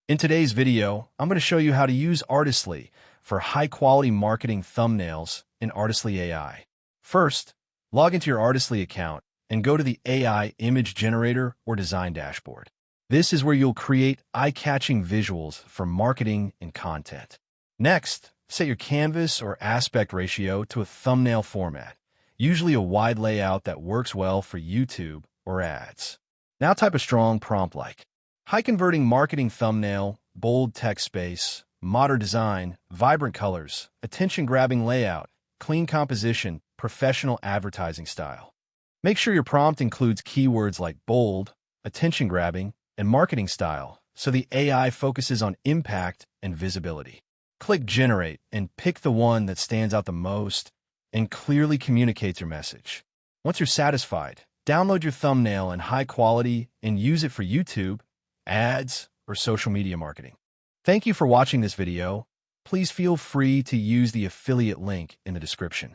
In today's video, I'm going to show you how to use Artistly for high-quality marketing thumbnails in Artistly AI. First, log into your Artistly account and go to the AI image generator or design dashboard. This is where you'll create eye-catching visuals for marketing and content. Next, set your canvas or aspect ratio to a thumbnail format, usually a wide layout that works well for YouTube or ads. Now type a strong prompt like high-converting marketing thumbnail, bold text space, modern design, vibrant colors, attention-grabbing layout, clean composition, professional advertising style. Make sure your prompt includes keywords like bold, attention-grabbing, and marketing style, so the AI focuses on impact and visibility. Click Generate and pick the one that stands out the most and clearly communicates your message. Once you're satisfied, download your thumbnail in high quality and use it for YouTube, ads, or social media marketing. Thank you for watching this video. Please feel free to use the affiliate link in the description.